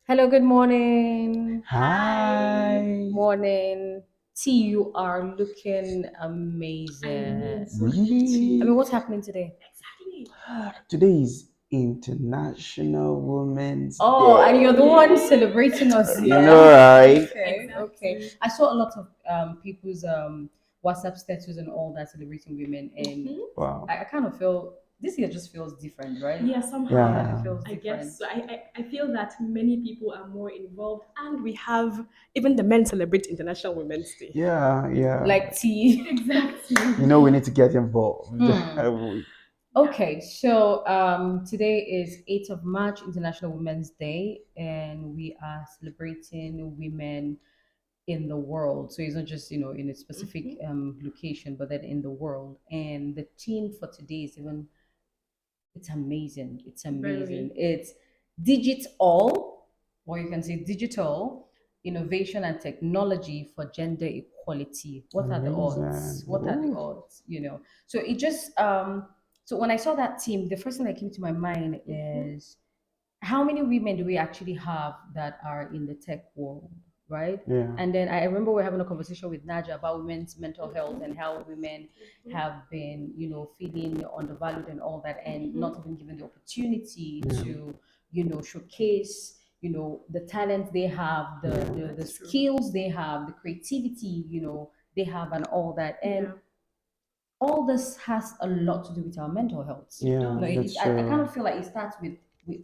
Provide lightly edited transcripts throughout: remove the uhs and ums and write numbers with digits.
Hello, good morning. Hi. Morning. T, you are looking I know, amazing. so pretty. I mean, Really? what's happening today? Exactly. Today is International Women's Oh, and you're Day. the one celebrating us, You know, yeah? right? Okay. Exactly. I saw a lot of people's WhatsApp status and all that celebrating women, and Wow. I kind of feel this year just feels different, right? Yeah, somehow. Yeah, it Yeah. feels I different. guess so. I feel that many people are more involved, and we have even the men celebrate International Women's Day. Yeah, yeah. Like T. Exactly. You know, we need to get involved. Hmm. Okay, so today is 8th of March, International Women's Day, and we are celebrating women in the world. So it's not just, in a specific location, but then in the world. And the theme for today is even, it's amazing. It's amazing. Very. It's digital, or you can say digital innovation and technology for gender equality. What are the odds? Amazing. What are the Ooh. odds? So it just so when I saw that team, the first thing that came to my mind is how many women do we actually have that are in the tech world, right? Yeah. And then I remember we are having a conversation with Naja about women's mental health and how women have been, feeling undervalued and all that, and not even given the opportunity Yeah. to, showcase, the talent they have, the That's true. skills they have, the creativity, they have, and all that. And Yeah. all this has a lot to do with our mental health. Yeah, that's I kind true. of feel like it starts with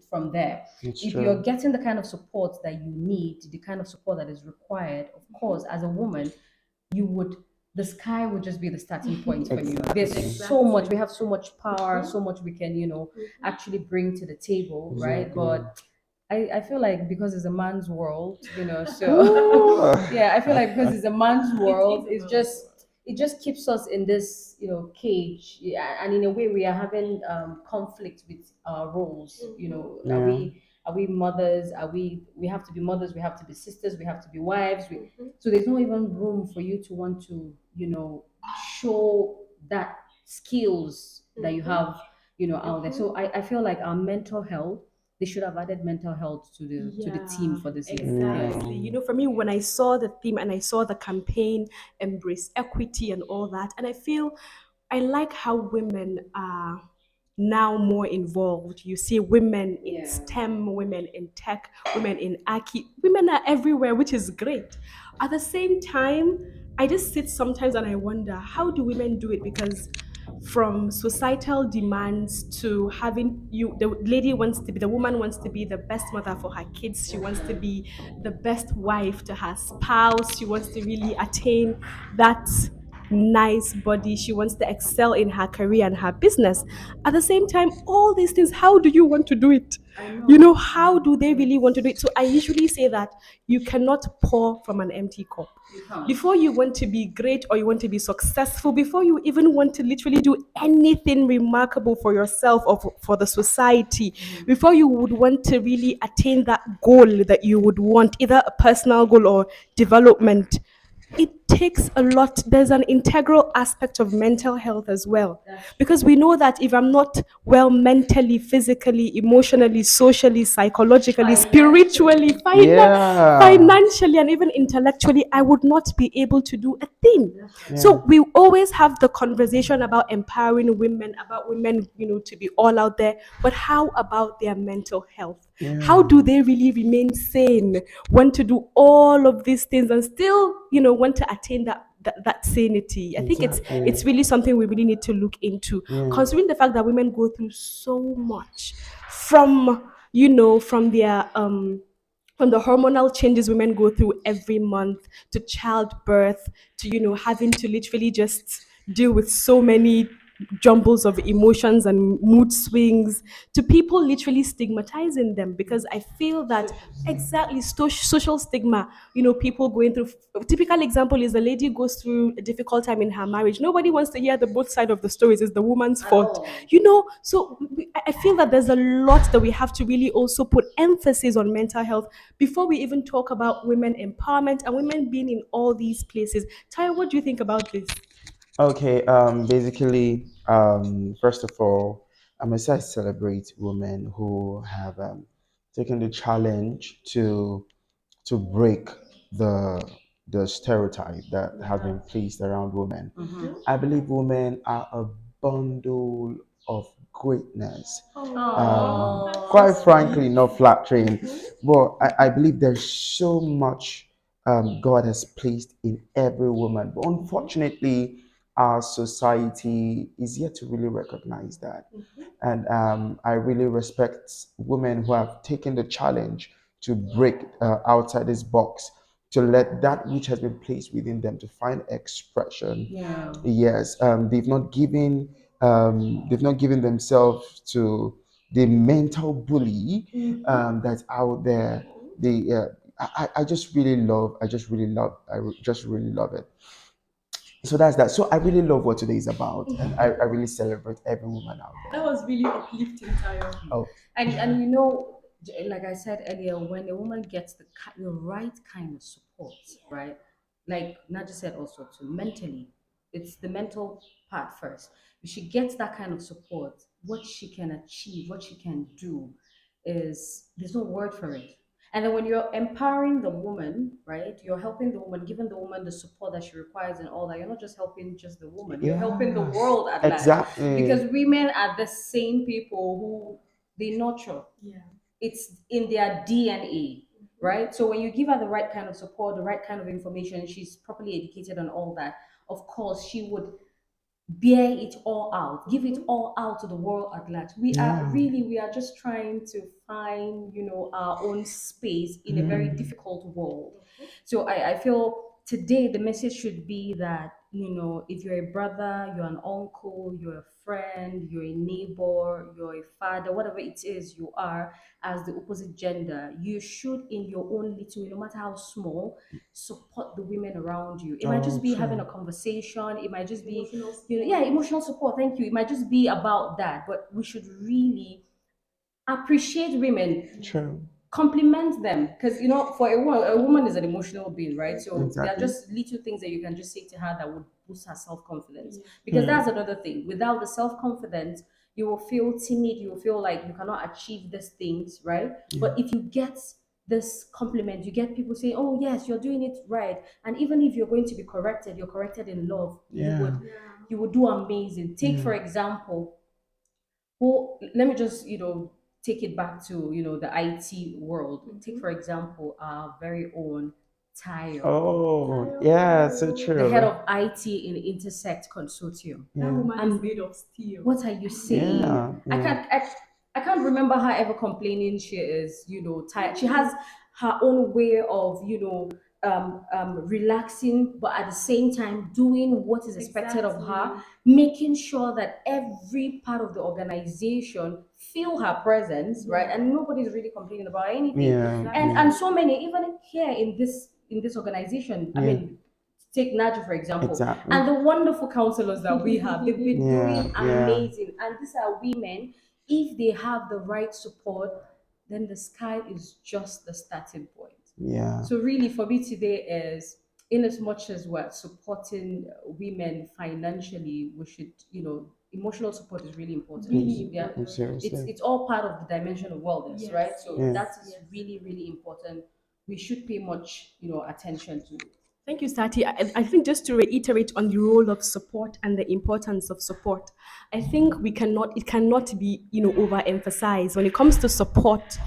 from there. It's If you're true. getting the kind of support that you need, the kind of support that is required, of course, as a woman, you would the sky would just be the starting point for you. There's Exactly. so much, we Exactly. have so much power, so much we can, actually bring to the table, right? Exactly. But I feel like because it's a man's world, Ooh. yeah, I feel like because it's a man's It world, is a it's man's just world. it just keeps us in this cage. Yeah, and in a way we are having conflict with our roles. Are Yeah. we mothers? We have to be mothers, we have to be sisters, we have to be wives, so there's no even room for you to want to show that skills that you have out there. So I feel like our mental health, they should have added mental health to the team Yeah, for this year. Yeah. exactly. You know, for me, when I saw the theme and I saw the campaign, embrace equity and all that, and I feel I like how women are now more involved. You see women in Yeah. STEM, women in tech, women in Aki, women are everywhere, which is great. At the same time, I just sit sometimes and I wonder, how do women do it? Because from societal demands to having you, the lady wants to be, the woman wants to be the best mother for her kids, she wants to be the best wife to her spouse, she wants to really attain that nice body, she wants to excel in her career and her business. At the same time, all these things, how do you want to do it? I You know. know, how do they really want to do it? So I usually say that you cannot pour from an empty cup. You can't. Before you want to be great or you want to be successful, before you even want to literally do anything remarkable for yourself or for the society, before you would want to really attain that goal that you would want, either a personal goal or development, it takes a lot. There's an integral aspect of mental health as well. That's true. Because we know that if I'm not well mentally, physically, emotionally, socially, psychologically, spiritually, Financially. Yeah. financially, and even intellectually, I would not be able to do a thing. That's right. Yeah. So we always have the conversation about empowering women, about women, to be all out there. But how about their mental health? How Yeah. do they really remain sane, want to do all of these things and still, want to attain that sanity? I think it's Exactly. really something we really need to look into, Yeah. considering the fact that women go through so much from, from the hormonal changes women go through every month, to childbirth, to having to literally just deal with so many jumbles of emotions and mood swings, to people literally stigmatizing them, because I feel that Social stigma. exactly social stigma, people going through, a typical example is a lady goes through a difficult time in her marriage, nobody wants to hear the both side of the stories, it's the woman's At fault. all. So I feel that there's a lot that we have to really also put emphasis on mental health before we even talk about women empowerment and women being in all these places. Taya, what do you think about this? Okay. Basically, first of all, I must say I celebrate women who have taken the challenge to break the the stereotype that has been placed around women. I believe women are a bundle of greatness. Quite frankly, not flattering, but I believe there's so much God has placed in every woman. But unfortunately, our society is yet to really recognize that. And I really respect women who have taken the challenge to break outside this box, to let that which has been placed within them to find expression. Yeah. Yes, they've not given themselves to the mental bully that's out there. The I just really love, just really love it. So that's that. So I really love what today is about, and I really celebrate every woman out That there. was really uplifting, Tayo. Oh, And you know, like I said earlier, when a woman gets the right kind of support, right? Like Naja said also too, mentally, it's the mental part first. If she gets that kind of support, what she can achieve, what she can do, is there's no word for it. And then when you're empowering the woman, right, you're helping the woman, giving the woman the support that she requires and all that. You're not just helping just the woman, you're helping the yes, world at large. Because exactly. women are the same people who they nurture. Yeah. It's in their DNA, right? So when you give her the right kind of support, the right kind of information, she's properly educated on all that. Of course, she would bear it all out, give it all out to the world at large. Yeah. We are just trying to find, our own space in a very difficult world. So I feel today the message should be that, if you're a brother, you're an uncle, you're a friend, you're a neighbor, you're a father, whatever it is you are as the opposite gender, you should, in your own little, no matter how small, support the women around you. It might just Oh, be having true. a conversation, it might just be, Emotional yeah, emotional support. Thank you. It might just be about that, but we should really appreciate women, True. compliment them, because for a woman is an emotional being, right? So there are Exactly. just little things that you can just say to her that would boost her self-confidence, because that's another thing. Without the self-confidence, you will feel timid, you will feel like you cannot achieve these things, right? Yeah. But if you get this compliment, you get people saying, oh yes, you're doing it right, and even if you're going to be corrected, you're corrected in love, Yeah. you would do amazing. Take Yeah. for example, who let me just take it back to the IT world. Take for example our very own Tayp, Oh, yeah, so the head true. of IT in Intersect Consortium. That Yeah. woman is And made of steel. what are you saying? Yeah. I Yeah. can't I can't remember her ever complaining she is, tired. She has her own way of, relaxing, but at the same time doing what is expected of her, Exactly. making sure that every part of the organization feel her presence, right? And nobody's really complaining about anything. Yeah. Yeah. And so many, even here in this organization, I Yeah. mean, take Naja for example, Exactly. and the wonderful counselors that we have. They've been Yeah. doing Yeah. amazing. And these are women, if they have the right support, then the sky is just the starting point. Yeah. So really for me today is, in as much as we're supporting women financially, we should, emotional support is really important. Really Yeah. important. It's Seriously. it's all part of the dimension of wellness, Yes, right? So Yeah. that is yes. really, really important. We should pay much, attention to. Thank you, Sati. I think just to reiterate on the role of support and the importance of support, I think it cannot be, overemphasized when it comes to support,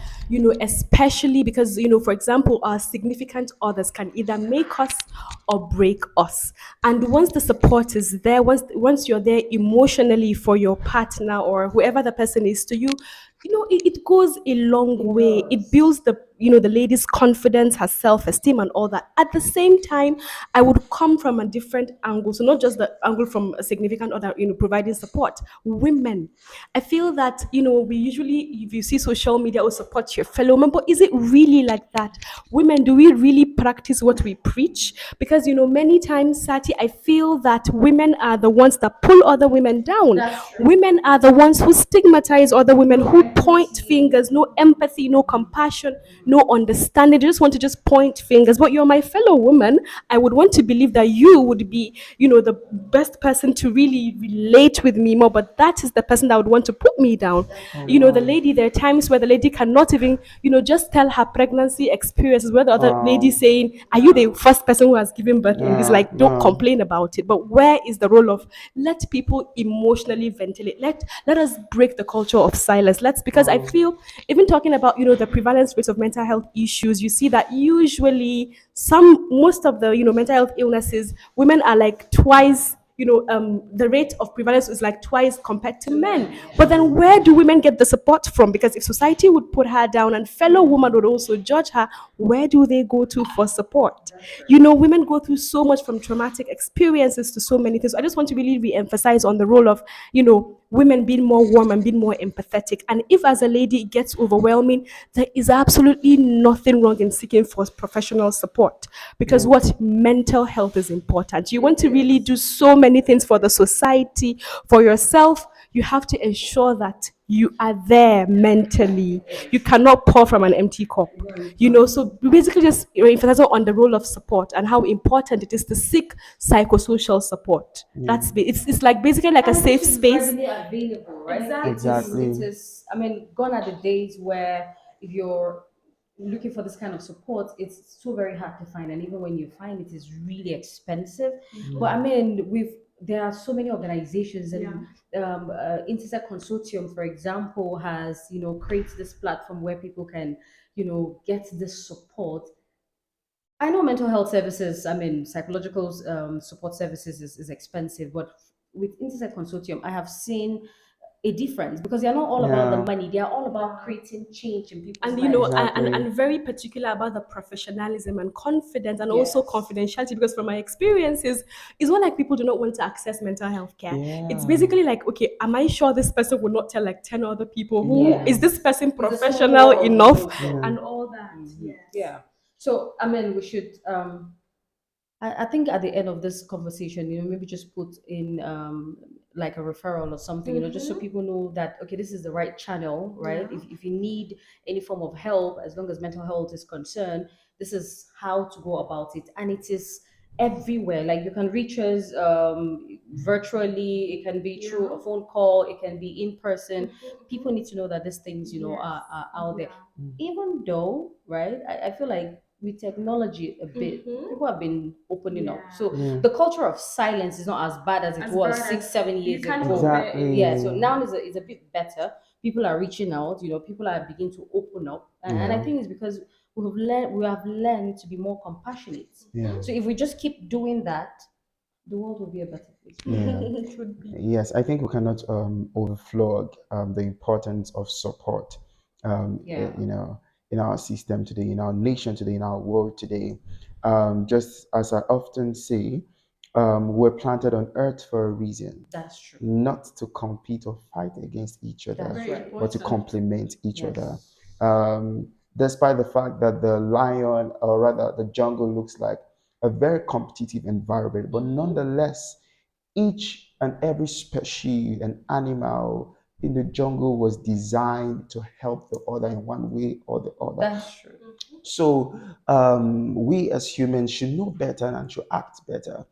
especially because, for example, our significant others can either make us or break us. And once the support is there, once you're there emotionally for your partner or whoever the person is to you, it goes a long way. It builds the lady's confidence, her self-esteem and all that. At the same time, I would come from a different angle. So not just the angle from a significant other, providing support. Women, I feel that, we usually, if you see social media, will support your fellow man, but is it really like that? Women, do we really practice what we preach? Because, many times, Sati, I feel that women are the ones that pull other women down. That's true. Women are the ones who stigmatize other women, who point fingers, no empathy, no compassion, no understanding. They just want to just point fingers. But you're my fellow woman. I would want to believe that you would be, the best person to really relate with me more. But that is the person that would want to put me down. Oh The wow. lady, there are times where the lady cannot even, just tell her pregnancy experiences, where the other lady Wow. saying, are you the first person who has given birth in this? Like, don't No. complain about it. But where is the role of let people emotionally ventilate? Let us break the culture of silence. Because I Wow. feel, even talking about, the prevalence rates of mental health issues, you see that usually most of the, mental health illnesses, women are like twice, the rate of prevalence is like twice compared to men. But then where do women get the support from? Because if society would put her down and fellow women would also judge her, where do they go to for support? Women go through so much, from traumatic experiences to so many things. I just want to really re-emphasize on the role of, women being more warm and being more empathetic. And if as a lady it gets overwhelming, there is absolutely nothing wrong in seeking for professional support. Because Yeah. what mental health is important. You want to really do so many things for the society, for yourself. You have to ensure that you are there mentally. You cannot pour from an empty cup. So basically just emphasizing on the role of support and how important it is to seek psychosocial support. Yeah. It's like basically like a And which safe is space. readily available, right? It Exactly. is. I mean, gone are the days where if you're looking for this kind of support, it's so very hard to find, and even when you find it, is really expensive. But I mean, there are so many organizations, and Interset Consortium, for example, has created this platform where people can get this support. I know mental health services, I mean, psychological support services is expensive, but with Interset Consortium, I have seen a difference because they're not all about the Yeah. money, they are all about creating change in people's And lives. Exactly. and very particular about the professionalism and confidence and also Yes. confidentiality, because from my experiences, it's not like people do not want to access mental health care. It's Yeah. basically like, okay, am I sure this person will not tell like 10 other people? Who Yeah. is this Yes. person It's a small professional world, enough Yeah. and all that? Mhm. Yes. Yeah. So, I mean, we should I think at the end of this conversation, maybe just put in like a referral or something, just so people know that, okay, this is the right channel, right? Yeah. If you need any form of help, as long as mental health is concerned, this is how to go about it. And it is everywhere. Like you can reach us virtually, it can be through a phone call, it can be in person. People need to know that these things, are out there. Even though, right, I feel like with technology a bit, people have been opening up. So Yeah. the culture of silence is not as bad as it was 6 7 years ago. Yeah, so Exactly. now it's a bit better. People are reaching out, people are beginning to open up, and I Yeah. think it's because we have learned to be more compassionate. Yeah. So if we just keep doing that, the world will be a better place. Yeah. It would be. Yes, I think we cannot overflow the importance of support, Yeah, in our system today, in our nation today, in our world today. Just as I often say, we're planted on earth for a reason, that's true. not to compete or fight against each other, That's right. but to complement each other. Yes. Despite the fact that the lion, or rather the jungle, looks like a very competitive environment, but nonetheless, each and every species and animal in the jungle was designed to help the other in one way or the other. That's true. So we as humans should know better and should act better.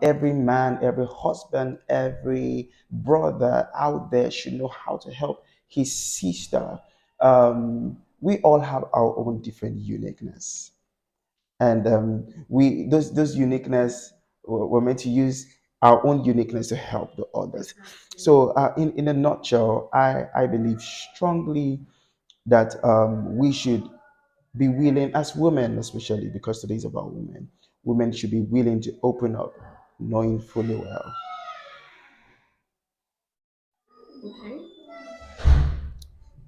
Every man, every husband, every brother out there should know how to help his sister. We all have our own different uniqueness, and we those uniqueness, we're meant to use our own uniqueness to help the others. So in a nutshell, I believe strongly that we should be willing, as women especially, because today is about women should be willing to open up, knowing fully well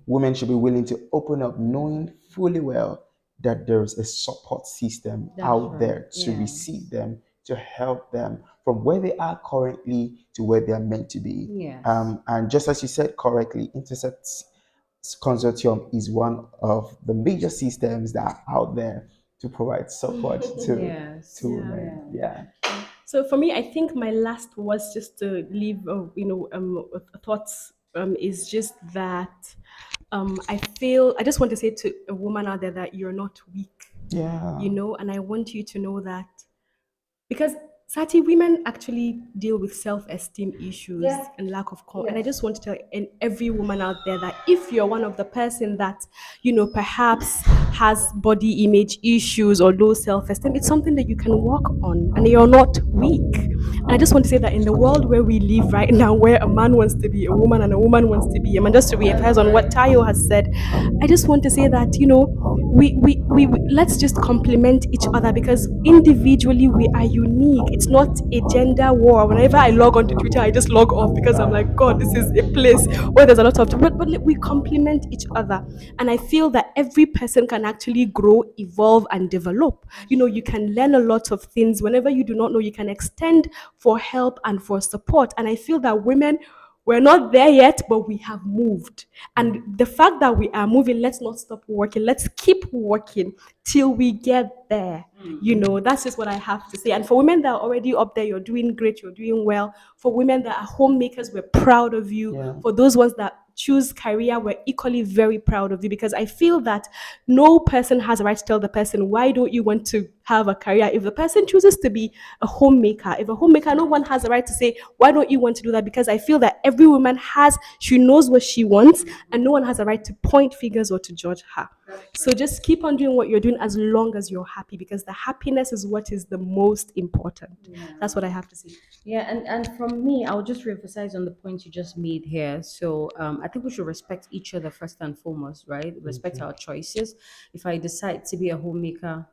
women should be willing to open up, knowing fully well that there's a support system That's out right. there to receive Yes. them, to help them from where they are currently to where they are meant to be. Yes. And just as you said correctly, Intercept Consortium is one of the major systems that are out there to provide support to Yes. women. Yeah. Yeah. So for me, I think my last was just to leave, thoughts is just that I just want to say to a woman out there that you're not weak, Yeah. and I want you to know that because Sati, women actually deal with self-esteem issues Yeah. and lack of and I Yes. just want to tell every woman out there that if you're one of the person that perhaps has body image issues or low self-esteem, it's something that you can work on and you're not weak. And I just want to say that in the world where we live right now, where a man wants to be a woman and a woman wants to be a man, just to reemphasize on what Tayo has said, I just want to say that we let's just complement each other because individually we are unique. It's not a gender war. Whenever I log onto Twitter, I just log off because I'm like, God, this is a place where there's a lot of but we complement each other. And I feel that every person can actually grow, evolve, and develop. You can learn a lot of things. Whenever you do not know, you can extend for help and for support. And I feel that women, we're not there yet, but we have moved. And the fact that we are moving, let's not stop working. Let's keep working till we get there. That's just what I have to say. And for women that are already up there, you're doing great, you're doing well. For women that are homemakers, we're proud of you. Yeah. For those ones that choose career, we're equally very proud of you because I feel that no person has a right to tell the person, why don't you want to have a career? If the person chooses to be a homemaker, if a homemaker, no one has a right to say, why don't you want to do that? Because I feel that every woman she knows what she wants, and no one has a right to point fingers or to judge her. So just keep on doing what you're doing as long as you're happy, because the happiness is what is the most important. That's what I have to say. Yeah, and from me, I'll just reemphasize on the point you just made here. So I think we should respect each other first and foremost, right? Respect our choices. If I decide to be a homemaker,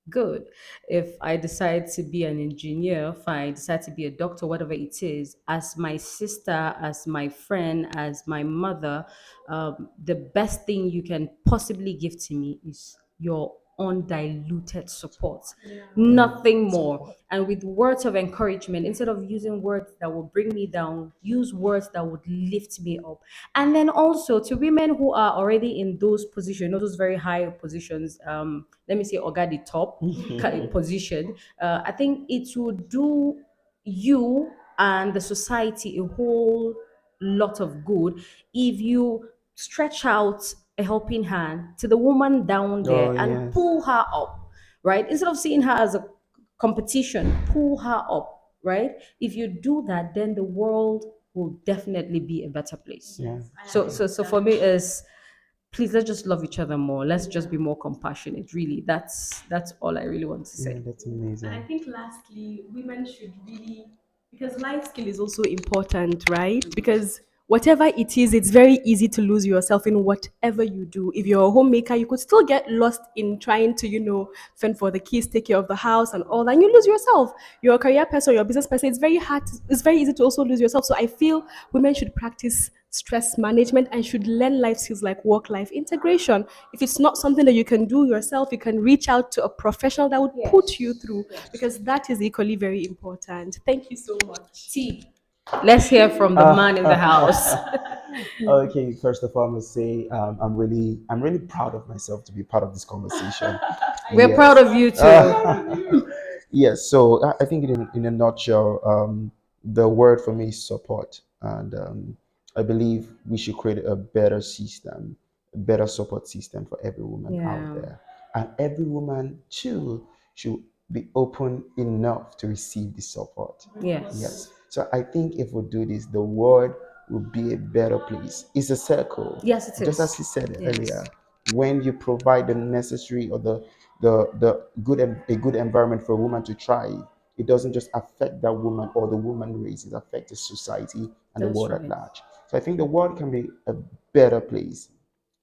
good. If I decide to be an engineer, fine. Decide to be a doctor, whatever it is, as my sister, as my friend, as my mother, the best thing you can possibly give to me is your undiluted support. Nothing more. Support. And with words of encouragement, instead of using words that will bring me down, use words that would lift me up. And then also to women who are already in those positions, those very high positions, let me say, Oga the top position, I think it would do you and the society a whole lot of good if you stretch out a helping hand to the woman down Oh there and yes. pull her up, right? Instead of seeing her as a competition, pull her up, right? If you do that, then the world will definitely be a better place. Yeah. So for me is, please, let's just love each other more. Let's just be more compassionate. Really, that's all I really want to Yeah, say. that's And I amazing. think lastly, women should really, because life skill is also important, right? Because whatever it is, it's very easy to lose yourself in whatever you do. If you're a homemaker, you could still get lost in trying to, fend for the kids, take care of the house and all that. And you lose yourself. You're a career person, you're a business person. It's very hard. It's very easy to also lose yourself. So I feel women should practice stress management and should learn life skills like work life integration. If it's not something that you can do yourself, you can reach out to a professional that would put you through, because that is equally very important. Thank you so much. T. Let's hear from the man in the house. Okay, first of all, I must say I'm really proud of myself to be part of this conversation. We're proud of you too. Yes, so I think in a nutshell, the word for me is support, and I believe we should create a better system, a better support system for every woman out Yeah. there, and every woman too should be open enough to receive the support. Yes. Yes. So I think if we do this, the world will be a better place. It's a circle. Yes, it Just as is. he said Yes. earlier, when you provide the necessary or the good a good environment for a woman to thrive, it doesn't just affect that woman or the woman race, it affects the society and the That's world at right. large. So I think the world can be a better place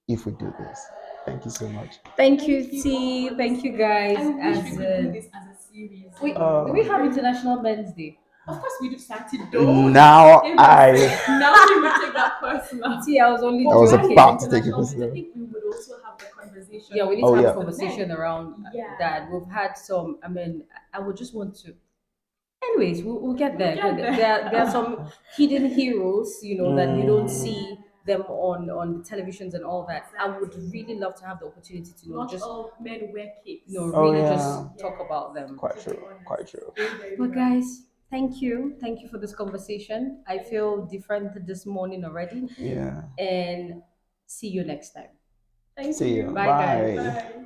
if we do this. Thank you so much. Thank you, T. Thank you, guys. I wish we could do this as a series. Wait, do we have International Men's Day? Of course, we do started Now now we would take that personal. T, I was only I was joking. about to take it I personal. think we would also have the conversation. Yeah, we need Oh to have a yeah. conversation around Yeah. that. We've had some. I mean, I would just want to. Anyways, we'll get there. get there. There are some hidden heroes, that you don't Mm, see them on the televisions and all that. I would really love to have the opportunity to Not just all men wear capes. oh really just yeah. talk about them. Quite true. Quite true. But guys, Thank you. Thank you for this conversation. I feel different this morning already. Yeah. And see you next time. Thank See you. you. Bye, guys. Bye. Bye.